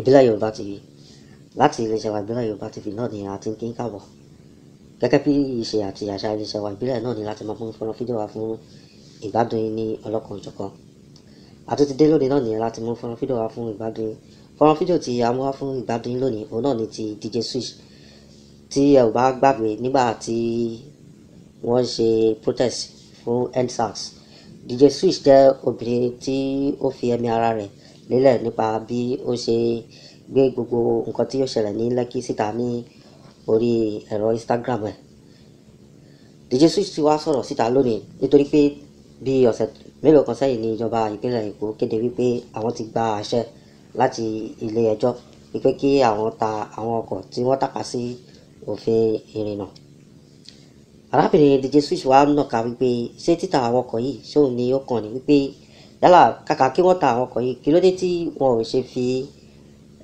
Ipinle Yorùbá TV láti iléeṣẹ́ wa Ipinle Yorùbá TV náà ni a ti ń kí n káàbọ̀. Gẹ́gẹ́ bí ìṣe àti àṣà iléeṣẹ́ wa ìbílẹ̀ náà ni láti máa mú fọ́nrán fídíò wa fún ìgbádùn yín ní ọlọ́kan òjọ̀kan. A tún ti dé lónìí náà ni láti mú fọ́nrán fídíò wa fún ìgbádùn yín. Fọ́nrán fídíò tí a mú wá fún ìgbádùn yín lónìí òun náà ni ti DJ Switch. Tí ẹ ò bá gbàgbé nígbà tí wọ́n ṣe protest fún EndSARS, DJ Switch jẹ́ obìnrin tí ó fi ẹ̀mí ara rẹ̀ lélẹ̀ nípa bí ó ṣe gbé gbogbo nǹkan tí ó ṣẹlẹ̀ ní Lẹ́kì síta ní orí ẹ̀rọ Instagram ẹ̀. DJ Switch ti wá sọ̀rọ̀ síta lónìí nítorí pé bí ọ̀sẹ̀ mélòó kan sẹ́yìn ní ìjọba ìpínlẹ̀ Èkó kéde wípé àwọn ti gba àṣẹ láti ilé ẹjọ́ wípé kí àwọn ta àwọn ọkọ̀ tí wọ́n tàpá sí òfin ìrìnnà. Arábìnrin DJ Switch wá nàka wípé ṣé títa àwọn ọkọ̀ yìí ṣóun ni ó kàn ní wípé yálà kàkà kí wọ́n ta àwọn ọkọ̀ yìí kí ló dé tí wọn ò ṣe fi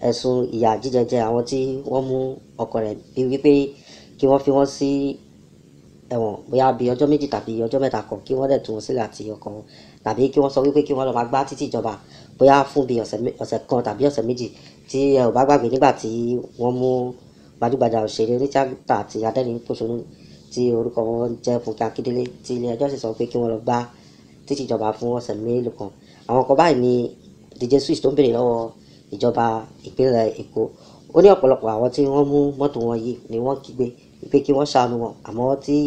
ẹ̀sùn ìyà jíjẹ jẹ àwọn tí wọ́n mú ọkọ̀ rẹ̀ bí wípé kí wọ́n fi wọ́n sí ẹ̀wọ̀n bóyá bí ọjọ́ méjì tàbí ọjọ́ mẹ́ta kan kí wọ́n dẹ̀ tú wọn sílẹ̀ àti ọkọ̀ wọn, tàbí kí wọ́n sọ wípé kí wọ́n lọ máa gbá títì ìjọba bóyá fún bí ọ̀sẹ̀ kan tàbí ọ̀sẹ̀ méjì. Tí ẹ ò bá gbàgbé nígbà tí wọ́n mú gbajúgbajà òṣèré onítíátà àti adẹ́rìn-ín-pòṣónú tí orúkọ wọn jẹ́ Fúnkẹ́ Akíndélé, tí ilé ẹjọ́ sì sọ pé kí wọ́n lọ gbá títì ìjọba fún ọ̀sẹ̀ mélòó kan. Àwọn kan báyìí ni DJ Switch tó ń béèrè lọ́wọ́ ìjọba ìpínlẹ̀ Èkó. Ó ní ọ̀pọ̀lọpọ̀ àwọn tí wọ́n mú mọ́tò wọn yìí ni wọ́n kígbe wípé kí wọ́n ṣàánú wọn, àmọ́ tí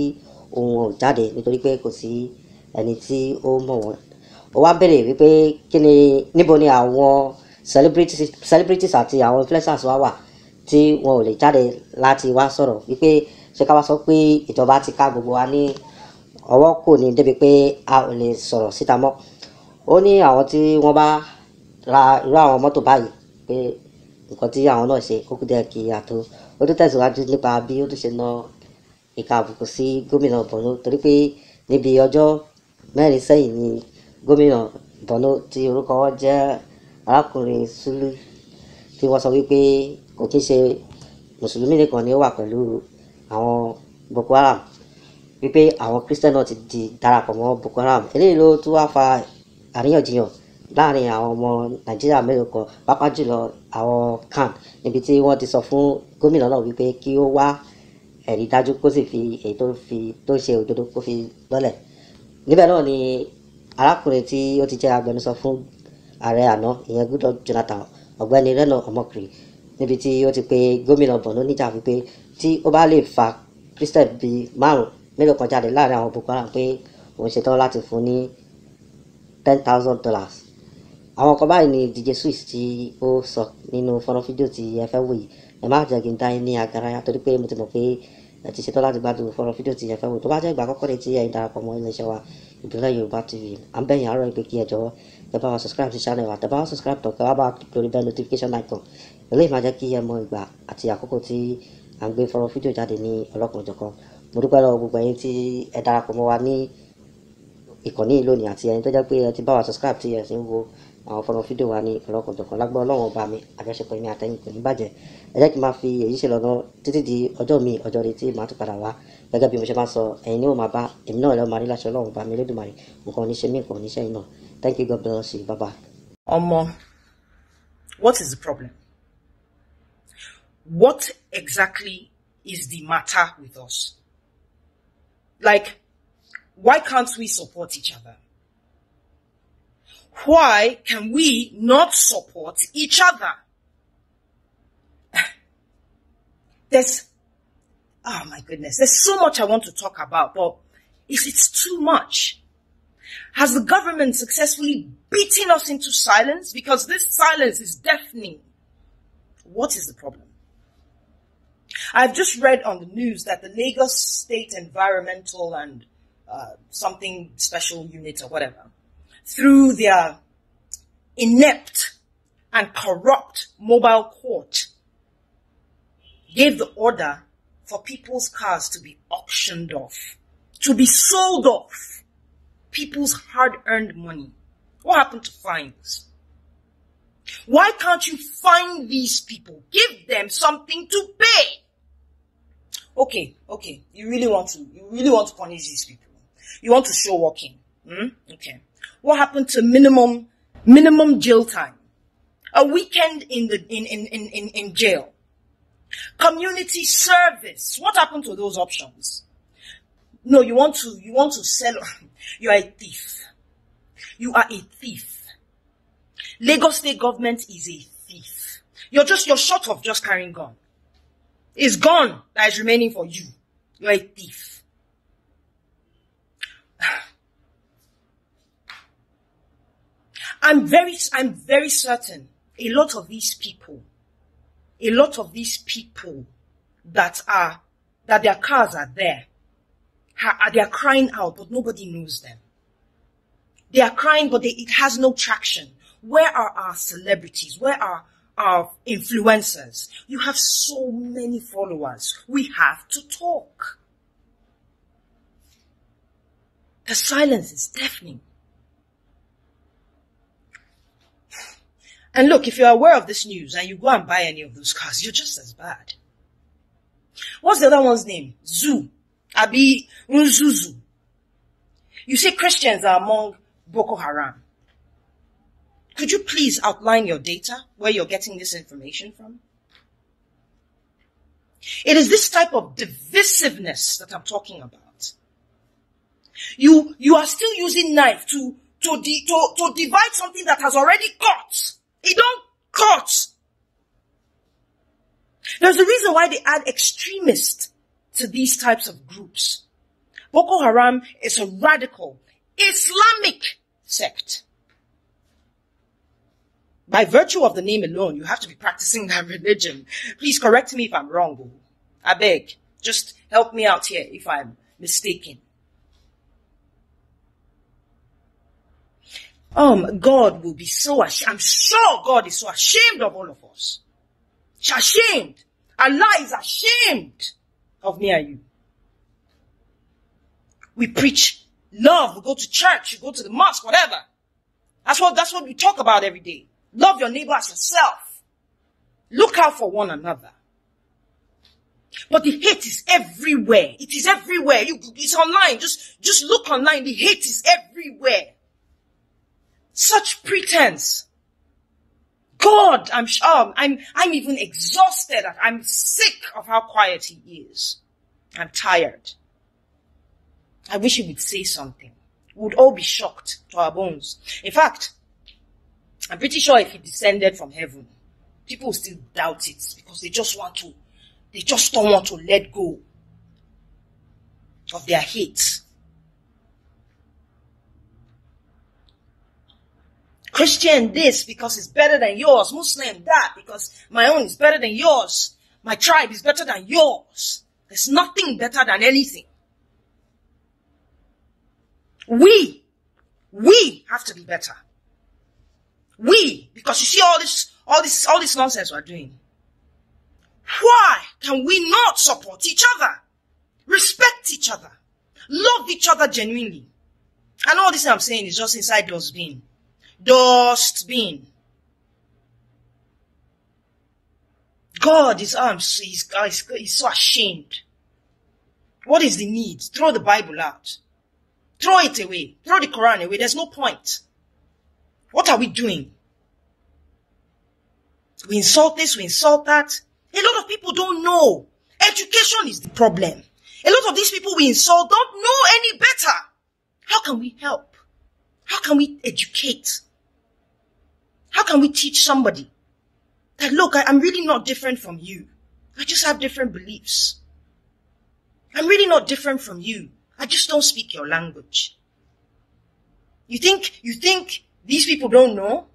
ohun ò jáde nítorí pé kò sí ẹni tí ó mọ̀ wọ́n. Ó wá béèrè wípé níbo ni àwọn celebrities àti àwọn influencers wá wà tí wọn ò lè jáde láti wá sọ̀rọ̀, wípé ṣé ká wá sọ pé ìjọba ti ká gbogbo wa ní ọwọ́ kò ní débi pé a ò lè sọ̀rọ̀ síta mọ́. Ó ní àwọn tí wọ́n bá ra irú àwọn mọ́tò báyìí pé nǹkan tí àwọn náà ṣe ó kù díẹ̀ kí a tó. Ó tún tẹ̀síwájú nípa bí ó tún ṣe na ìka àbùkù sí gómìnà Borno, torí pé níbi ọjọ́ mẹ́rin sẹ́yìn ni gómìnà Borno tí orúkọ wọn jẹ́ arákùnrin Sulu, tí wọ́n sọ wípé kò kí ń ṣe mùsùlùmí nìkan ni ó wà pẹ̀lú àwọn Boko Haram, wípé àwọn Christian náà ti di darapọ̀ mọ́ Boko Haram. Eléyìí ló tún wá fa àríyànjiyàn láàrin àwọn ọmọ Nàìjíríà mélòó kan, pàápàá jùlọ àwọn kan, níbi tí wọ́n ti sọ fún gómìnà náà wípé kí ó wá ẹ̀rí dájú kó sì fi èyí tó ṣe òdodo kó fi lọ́lẹ̀. Níbẹ̀ náà ni arákùnrin tí ó ti jẹ́ agbẹnusọ fún ààrẹ àná ìyẹn Goodluck Jonathan, ọ̀gbẹ́ni Reno Omokri, níbi tí ó ti pe gómìnà Borno níjà wípé tí ó bá lè fa Christian bíi mélòó kan jáde láàrin àwọn Boko Haram pé òun ṣetán láti fún ní $10,000. Àwọn kan báyìí ni DJ Switch tí ó sọ nínú fọ́nrán fídíò tí ẹ fẹ́ wò yìí. Ẹ má jẹ́ kí n dá yín ní agara torí pé mo ti mọ̀ pé ẹ ti ṣetán láti gbádùn fọ́nrán fídíò tí ẹ fẹ́ wò. Tó bá jẹ́ ìgbà àkọ́kọ́ rẹ̀ tí ẹ darapọ̀ mọ́ iléeṣẹ́ wa Ipinle Yorùbá TV, à ń bẹ̀yìn àárọ̀ pé kí ẹ jọ̀wọ́ ẹ bá wa subscribe sí channel wa. Tẹ́ bá wa subscribe tán kẹ́ wá bá lórí bell notification icon. Eléyìí máa jẹ́ kí ẹ mọ ìgbà àti àkókò tí à ń gbé fọ́nrán fídíò jáde ní ọlọ́kan òjọ̀kan. Mo dúpẹ́ lọ́wọ́ gbogbo ẹ̀yin tí ẹ darapọ̀ mọ́ wa ní ìkànnì lónìí àti ẹ̀yin tó jẹ́ pé ẹ ti bá wa subscribe tí ẹ sì ń wo àwọn fọ́nrán fídíò wa ní ọlọ́kan òjọ̀kan. Lágbára Ọlọ́run ọba mi, àjọṣepọ̀ mi àtẹ̀yin kò ní bàjẹ́. Ẹ jẹ́ kí n máa fi èyí ṣe lọ́nà títí di ọjọ́ mi, ọjọ́ rẹ̀ tí màá tún padà wá. Gẹ́gẹ́ bí mo ṣe máa sọ, ẹ̀yin ni ó máa bá èmi náà lọ́ọ́ máa rí láṣẹ Ọlọ́run ọba mi Elédùmarè. Nǹkan oníṣẹ́ mi, nǹkan oníṣẹ́ yìí náà. Thank you, God bless you, bye bye. What is the problem? What exactly is the matter with us? Like, why can't we support each other? Why can we not support each other? Oh my goodness, there's so much I want to talk about, but if it's too much, has the government successfully beaten us into silence? Because this silence is deafening. What is the problem? I've just read on the news that the Lagos State Environmental and something special unit or whatever, through their inept and corrupt mobile court, gave the order for people's cars to be auctioned off, to be sold off. People's hard-earned money. What happened to fines? Why can't you fine these people? Give them something to pay. Okay. You really want to punish these people. You want to show walking. Okay. What happened to minimum jail time? A weekend in jail. Community service. What happened to those options? No, you want to sell. You are a thief. You are a thief. Lagos State government is a thief. You're short of just carrying gun. It's gun that is remaining for you. You're a thief. I'm very certain a lot of these people that their cars are there, they are crying out, but nobody knows them. They are crying, but it has no traction. Where are our celebrities? Where are our influencers? You have so many followers. We have to talk. The silence is deafening. And look, if you're aware of this news and you go and buy any of those cars, you're just as bad. What's the other one's name? Zoo. Abi Nzuzu. You say Christians are among Boko Haram. Could you please outline your data, where you're getting this information from? It is this type of divisiveness that I'm talking about. You are still using knife to divide something that has already cut. It don't cut. There's a reason why they add extremists to these types of groups. Boko Haram is a radical Islamic sect. By virtue of the name alone, you have to be practicing that religion. Please correct me if I'm wrong. I beg. Just help me out here if I'm mistaken. God will be so ashamed. I'm sure God is so ashamed of all of us. Ashamed. Allah is ashamed of me and you. We preach love. We go to church. We go to the mosque, whatever. That's what we talk about every day. Love your neighbor as yourself. Look out for one another. But the hate is everywhere. It is everywhere. It's online. Just look online. The hate is everywhere. Such pretense. God, I'm even exhausted. I'm sick of how quiet he is. I'm tired. I wish he would say something. We would all be shocked to our bones. In fact, I'm pretty sure if he descended from heaven, people will still doubt it because they just don't want to let go of their hate. Christian this because it's better than yours. Muslim that because my own is better than yours. My tribe is better than yours. There's nothing better than anything. We have to be better. Because you see all this nonsense we're doing. Why can we not support each other? Respect each other. Love each other genuinely. And all this I'm saying is just inside dustbin. Dustbin. God is he's so ashamed. What is the need? Throw the Bible out. Throw it away. Throw the Quran away. There's no point. What are we doing? We insult this, we insult that. A lot of people don't know. Education is the problem. A lot of these people we insult don't know any better. How can we help? How can we educate? How can we teach somebody that, look, I'm really not different from you. I just have different beliefs. I'm really not different from you. I just don't speak your language. You think these people don't know?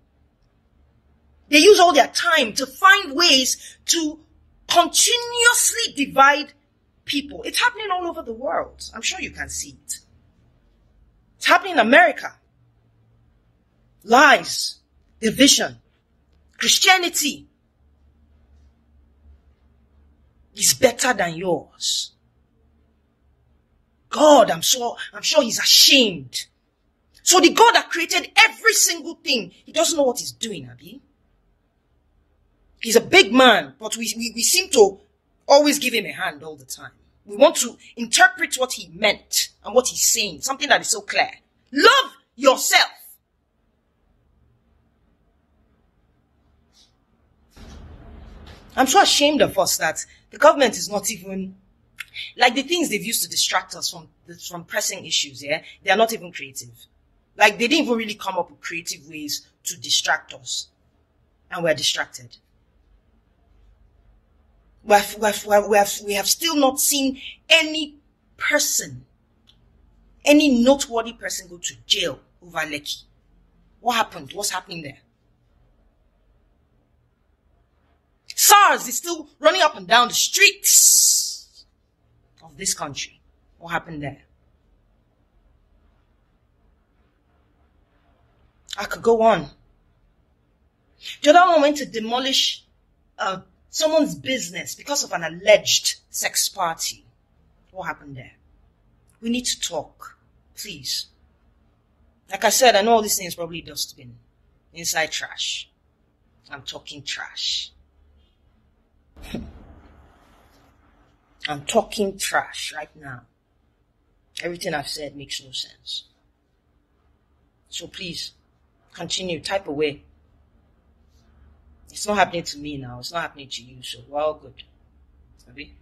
They use all their time to find ways to continuously divide people. It's happening all over the world. I'm sure you can see it. It's happening in America. Lies, division, Christianity is better than yours. God, I'm sure he's ashamed. So the God that created every single thing, he doesn't know what he's doing, Abi. He's a big man, but we seem to always give him a hand all the time. We want to interpret what he meant and what he's saying, something that is so clear. Love yourself. I'm so ashamed of us that the government is not even, like the things they've used to distract us from pressing issues, yeah? They are not even creative. Like they didn't even really come up with creative ways to distract us. And we're distracted. We have still not seen any person, any noteworthy person go to jail over Lekki. What happened? What's happening there? SARS is still running up and down the streets of this country. What happened there? I could go on. The other one went to demolish someone's business because of an alleged sex party. What happened there? We need to talk, please. Like I said, I know all these things probably dustbin, inside trash. I'm talking trash. I'm talking trash right now. Everything I've said makes no sense. So please, continue, type away. It's not happening to me now. It's not happening to you, so we're all good. Tabi?